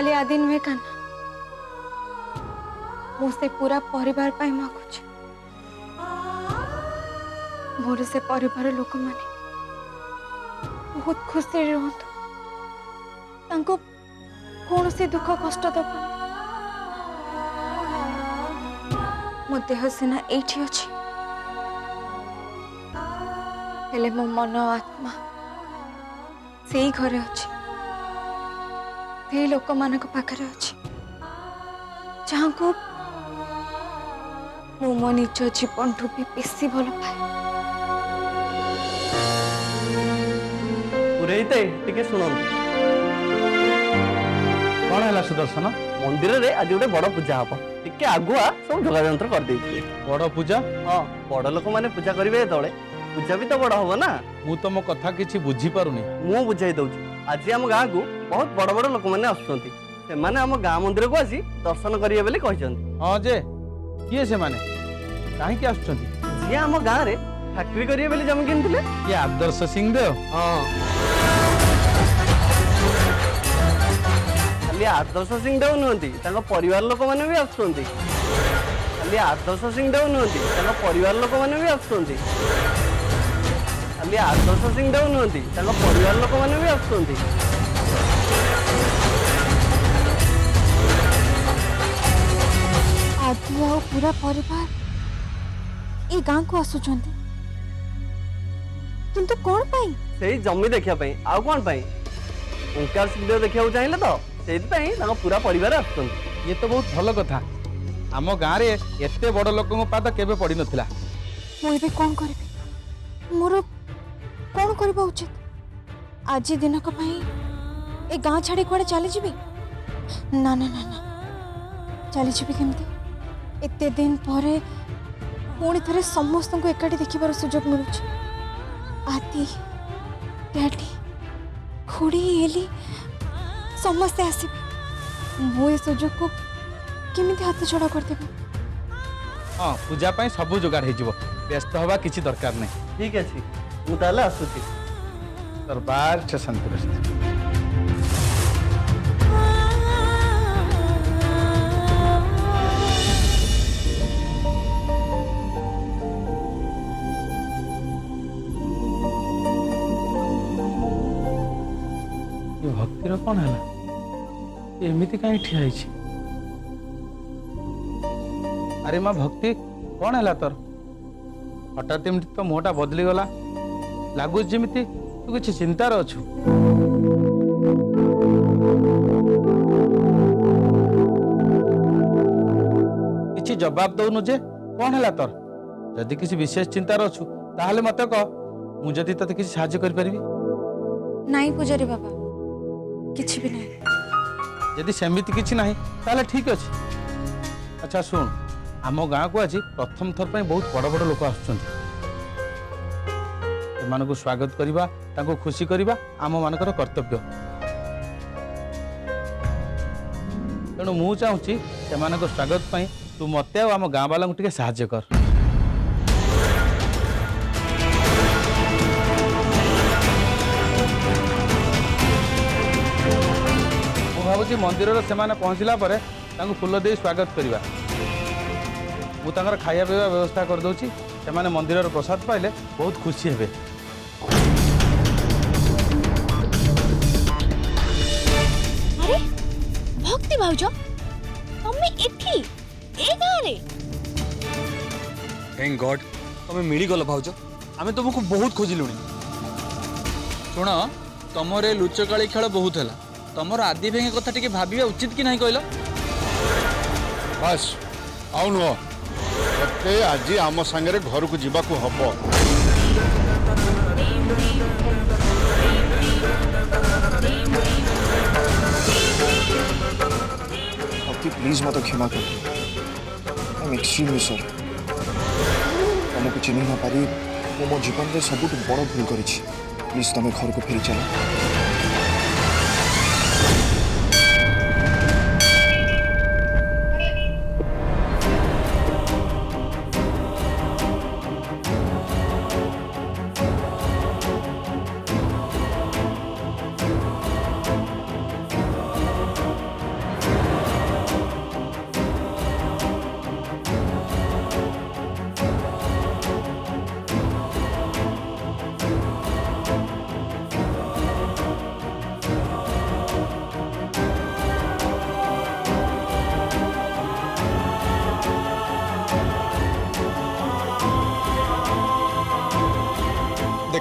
खाली आदि नुहे काना मुझे पूरा परिवार पाई मागुच मोर से परिवार लोक माने बहुत खुशी रुहतु कौन से दुख कष्ट दबनी मो देह सीना एठी अछि हेले मो मन आत्मा से घरे अछि से लोक मानक पाखरे अछि जहाँ को मो निज जीवन ठू भी बेसी भल पाए पुरेते टिके सुन कौन है सुदर्शन मंदिर रे आज गोटे बड़ पूजा हम टिके आगुआ सब जोगा जंत्र कर देइथिले बड़ पूजा हाँ बड़ लोक माने पूजा करिवे तळे पूजा भी तो बड़ हबो ना मु तुम कथा किछि बुझी पारुनी मु बुझाई दउची आज हम गाँ को बहुत बड़ बड़ लोक माने आसुचंती से माने हम गाँ मंदिर को आसी दर्शन करिवे बोली कहिसंती हाँ जे किए से माने काहे कि आसुचंती जे हम गाँ रे फैक्ट्री करिवे बोली जमीन किनथिले ये आदर्श सिंह देव हाँ खाली आदर्श सिंह देव नुहंती तांको परिवार लोक माने भी आसुचंती खाली आदर्श सिंह देव नुहंती तांको परिवार लोक माने भी आसुचंती खाली आदर्श सिंह देव नुहंती तांको परिवार लोक माने भी आसुचंती आदि आ पूरा परिवार ए गाँ को आसुचंती किंतु कौन पाई सेही जमी देखिया पई आउ कोन पई ओंकार सिंह देव देखिया चाहिए तो सेही पई तांको पूरा परिवार आसुचंती ये तो बहुत भल कथा आम गाँव रे एते बड़ लोक पाद केबे पड़ी नथिला मुझे कौन करी मोर कौन करबा उचित आज दिनक पई ए गाँ छाड़ी कुआडे चली जीवी ना ना ना ना चली जीवी केमती एते दिन परे पुणी थरे समस्त को एकाठी देखिबार सुजोग मिलुछ आदि डैडी खुड़ी एली समस्ते आसबे मु ए सुजोग को केमिति हाथ छड़ा करदेबी हाँ पूजा पाई सब जोगाड़ हो व्यस्त हवा किसी दरकार नहीं ठीक अछि मु ताले आसुची दरबार से संतुष्ट भक्तिर कौन है एमती कहीं ठिया अरे माँ भक्ति कौन है तोर हठात एमती तो मुहटा बदली गला लगुच जमी तू किसी चिंतार अच्छु किसी जवाब दौनु जे कौन है तोर जदि किसी विशेष चिंतार अच्छु ताहले मत कह मुझे तते किसी साहाय्य कर परिबी नहीं पूजारी बाबा किछि भी नहीं यदि सेमिति किछि नहीं ताहले ठीक अछि अच्छा सुन आम गाँ को आज प्रथम थर पर बहुत बड़ बड़ लोक आसुच्चंती को स्वागत करवा तांको खुशी करवा आम मानकर कर्तव्य तेणु मु चाहूँगी से स्वागत पाई तू मत आम गाँ वाला टे साहाय्य कर भावुँ मंदिर से पहुँचला फूल दे स्वागत करवा मुझे खाया पीवा व्यवस्था कर दूची से मंदिर प्रसाद पाइले बहुत खुशी हे अरे भक्ति भाउज तमे एठी ए गारे थैंक गॉड तमे मिली गल भाउज आमे तुमको बहुत खोजिलुनी सुन तमरे लुचकाली खेल बहुत है तमर आदि भाई कथा टिके भाबिबा उचित कि नहीं कहलो बस आउ नुह ते आज आम सांगे घर को जीवा को हब प्लीज मत क्षमा कर आई एम एक्सट्रीमली सॉरी तुमको चिन्ह न पारी मो जीवन में सब बड़ भूल कर प्लीज तुम घर को फेरी चलो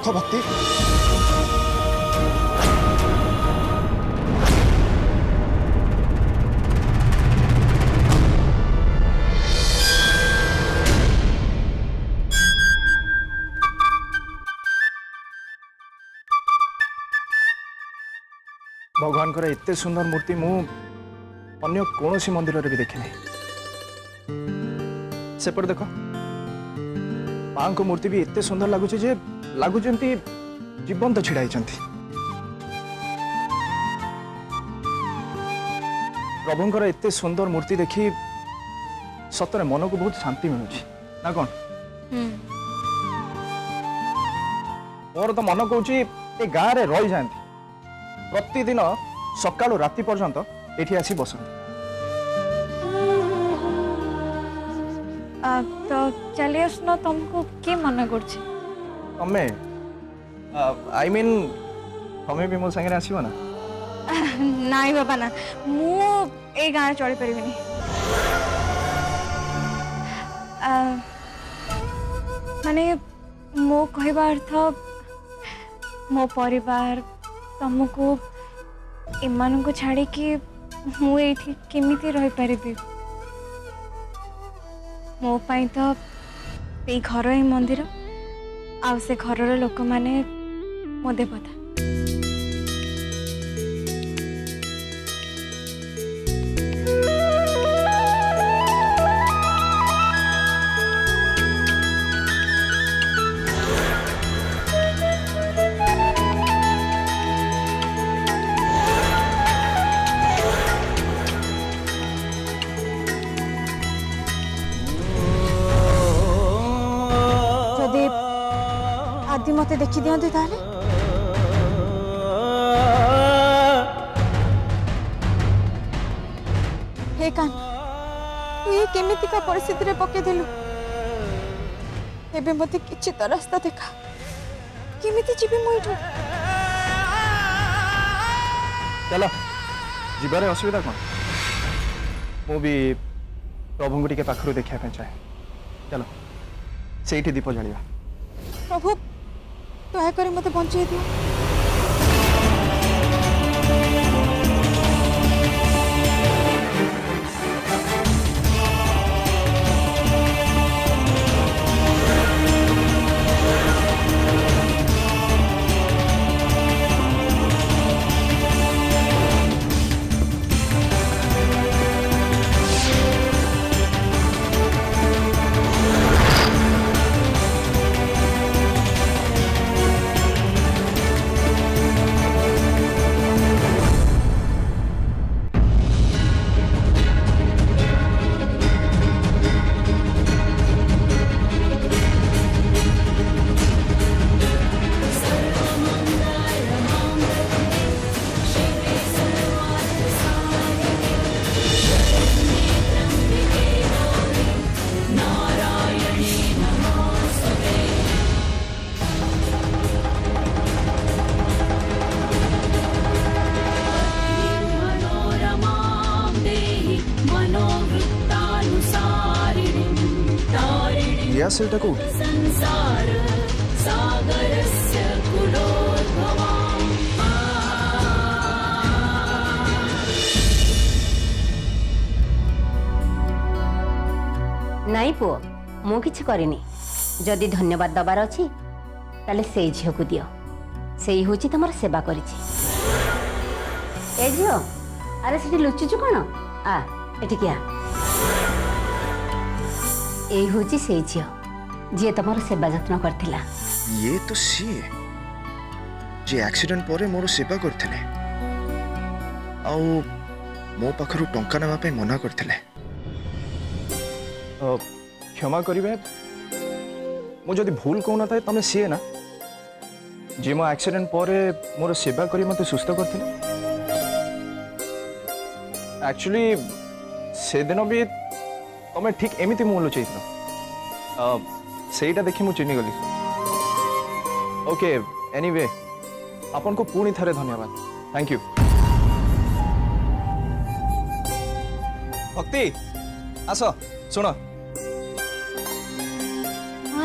देख भक्ति भगवान को एते सुंदर मूर्ति मु अन्य कौन सी मंदिर रे भी देखिनी सेपट देख माँ को मूर्ति भी एते सुंदर लगुच जे लगुच जीवंत छिड़ा प्रभुंकर एते सुंदर मूर्ति देखी सतरे मन को बहुत शांति मिलुची ना कौन मोर तो मन कहूँ ए गाँव रे रही जाती प्रतिदिन सकाळु राति पर्यंत एठी आसी बसंत तो चलिए सुनो तुमको के मना करछि तमे आई मीन तमे भी मो संगे आसीबो ना नाई बाबा ना मु ए गाँ चली परिबिनी माने मो कहबा अर्थ मो परिवार तुमको एमान को छाड़ी कि मु एठी केमिति रही परिबी मो पाई तो ए घर ही मंदिर आ से घरर लोक माने मो देवता आदि मते देखी दियंते ताले हे कान तू ये केमिति का परिस्थिति रे पके देलु एबे मते किछि त रास्ता देखा केमिति जिबे मोइठो चलो जीवारे असुविधा कौन मु भी प्रभु को टिके पाखरु देखिया पे चाहे चलो सेठी दीप जलिया प्रभु दया कर मते बंचाई दियो या सेटा को संसार सागरस्य कुलोद्भवाम् नाई पुओ मु किछि करिनी जदि धन्यवाद दबार अछि ताले सेई झियो को दियो सेई होची तमर सेवा करिछि ए झियो अरे सेठी लुचिचु कोन आ एठी किया ए होची सेई झियो जे तमर सेवा जत्न करथिला ये तो सी जे एक्सीडेंट परे मोर सेवा करथिले आउ मो पाखरु टंका नेबा पे मना करथिले क्षमा करिवे मु जदि भूल कहना था तमे सी ना जे मो एक्सीडेंट परे मोर सेवा करी मते सुस्थ करथिले एक्चुअली से दिन भी तमे ठीक एमिति मु लुचैथिलो सेटा देखि मु चिनी गली ओके एनीवे आपन को पुणी थारे धन्यवाद थैंक यू भक्ति आस सुन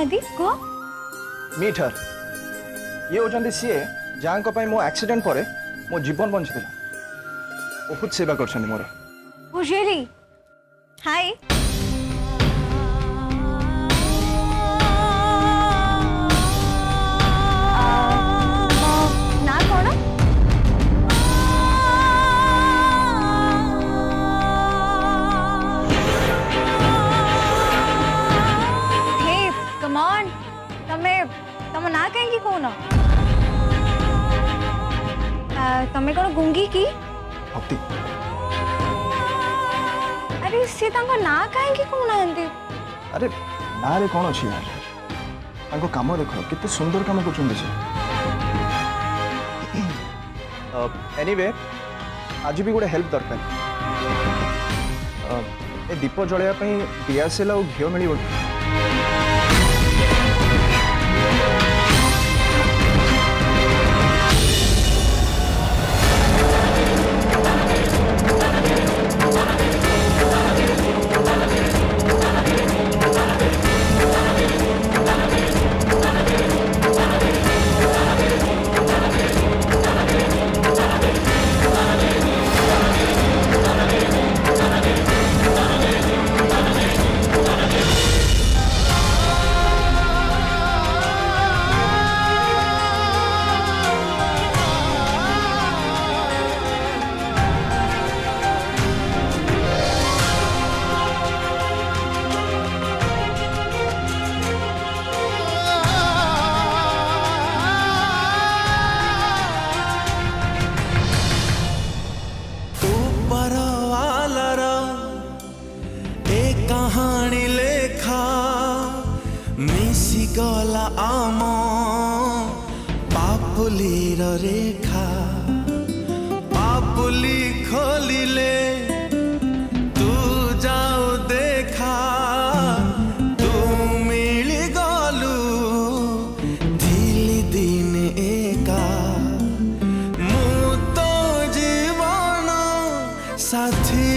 आदि को मीटर ये होचंदी सीए जांको पई मो एक्सीडेंट परे मो जीवन बंचिला बहुत सेवा करछन मोर Oh, really? Hi. ନା କଣ? Hey, come on. ତମ ନା କାହିଁକି କହୁନ? ତମେ କଣ ଗୁଙ୍ଗି କି? भक्ति अरे से तांको ना काहेंकी कहउनांती अरे ना रे कौन अच्छी यार तांको काम देखो कितने सुंदर काम करछन से एनीवे आज भी गोटे हेल्प दरकार ए दीप जलया पई दियासेल और घियो मिलिबो कहानी लेखा मिसी गला आम पापुलीर रेखा पापुली खोलिले तू जाऊ देखा तू मिली गलु दिली दिन एका मु तो जीवन साथी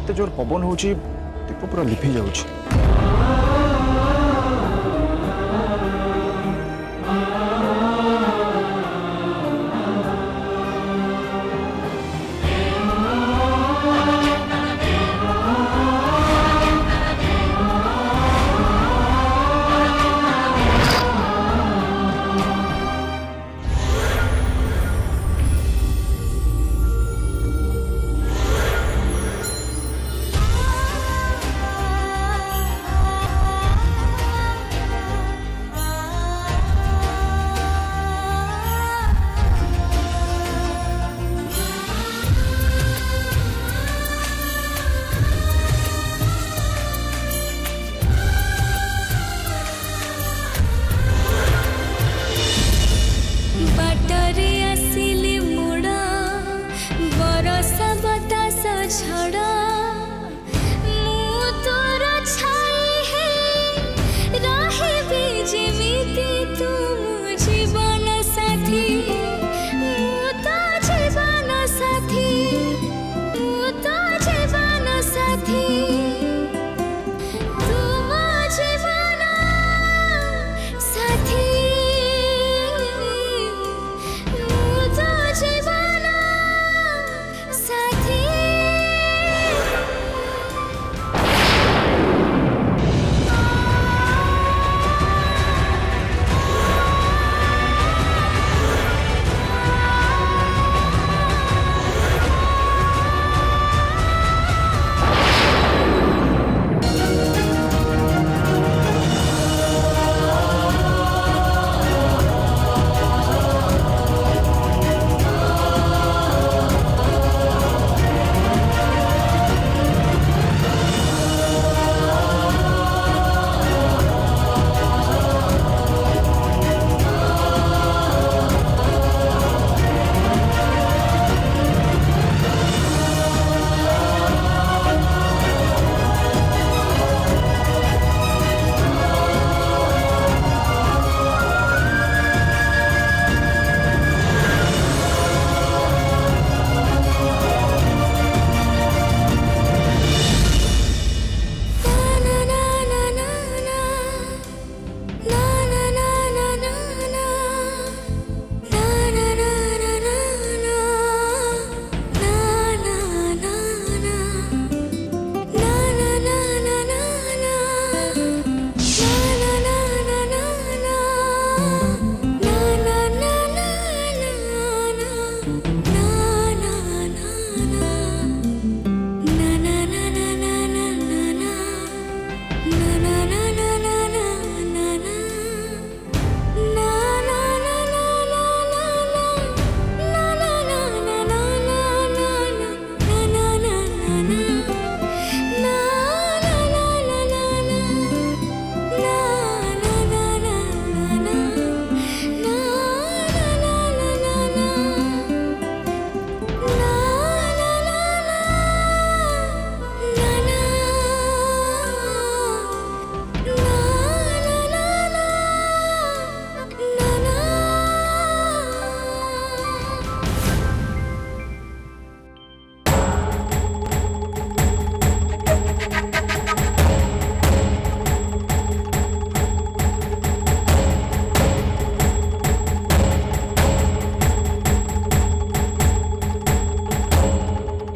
एते जोर पवन होची दीप पूरा लिपि जाउची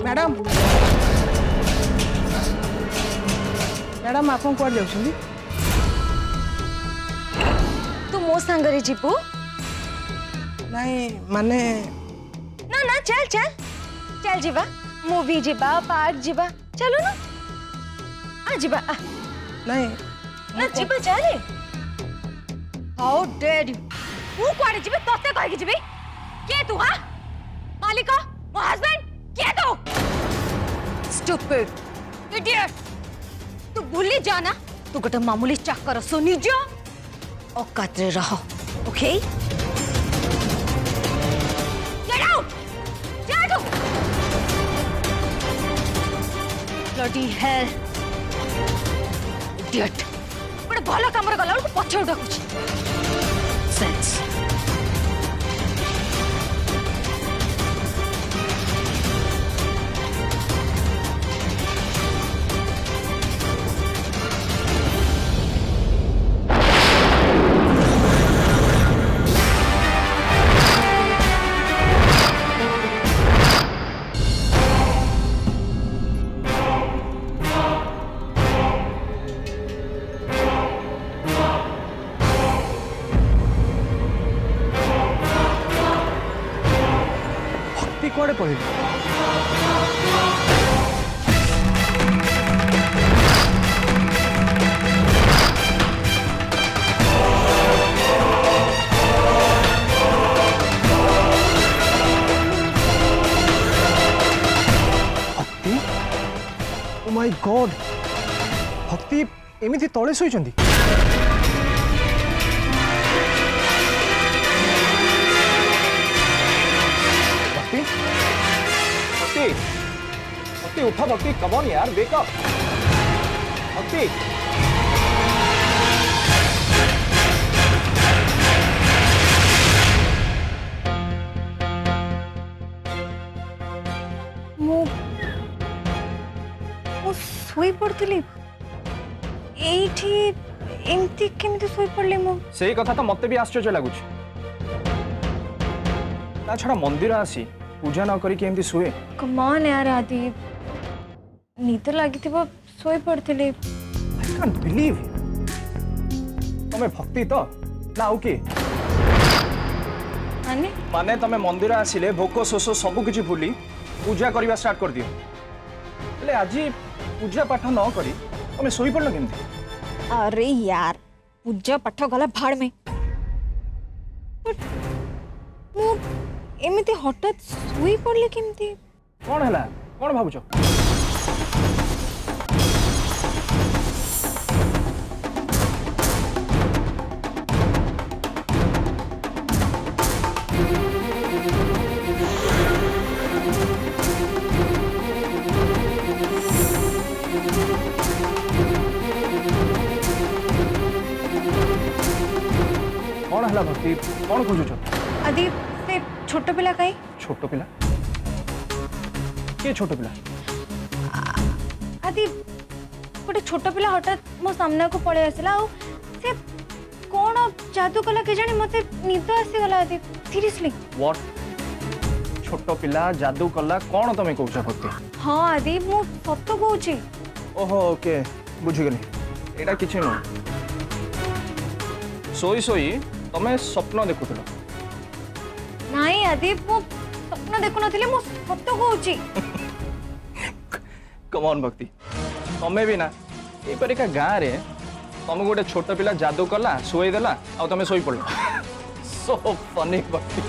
मैडम मैडम आप कुआड जाउछंदी तू मो सांगरे जीपू नहीं माने ना ना चल चल चल जीवा मूवी जीवा पार्क जीवा चलो ना आ जीवा आ नहीं ना जीवा चले हाउ डेयर यू तू कुआडे जीबे तोते कहि जीबे के तू हां मालिक मो हस्बैंड के तू स्टूपिड इडियट तू भूली जाना तू गोटे मामूली चाकर सो निज औकात रे रह okay get out get out bloody hell idiot बड़े भलो काम रे गला को पछे डाकुछ सेंस कुआडे पळिल भक्ति ओ माय गॉड भक्ति एमिति तळे सोइचंदी भक्ति भक्ति भक्ति उठा भक्ति कम ऑन यार वेक अप भक्ति मु सोई पड़ती एठी एमती केमिति सोई पड़ले मु सेही कथा तो मते भी आश्चर्य लागुच ता छड़ा मंदिर आसी पूजा न करी केमती सुए कम ऑन यार आदि नींद लागिथिबो सोई पड़ती आई कांट बिलीव तमे भक्ति तो ना आउ के माने माने तमे मंदिर आसिले भोक शोष सब किछि भूली पूजा करबा स्टार्ट कर दियो ले आजी पूजा पाठ न करी तमे सोई पड़लो केमती अरे यार पूजा पाठ गला भाड़ में मु एमिति हठात सोई पड़ले केमती कौन है कौन भावुच कौन है भक्ति कौन खोजुच आदि से छोट पिला काई छोट पिला के छोट पिला आदि गोटे छोट पिला हठात मो सामना को पड़े आसला आ से कौन जादू कला के जानी मते निद आसी गला आदि सीरियसली व्हाट छोट पिला जादू कला कौन तमे कहउछ भक्ति हां आदि मु सत्य कहूची ओहो ओके बुझी गली एटा किछि न सोई सोई तमे स्वप्न देखुथलो नाई आदि मु स्वप्न देखु नथिले मु सत्य कहूची कम ऑन भक्ति तमे भी ना ए परिका गाँ रे तमे गोटे छोट पिला जादू कला सोई देला आ तमे सोई पड़लो सो फनी भक्ति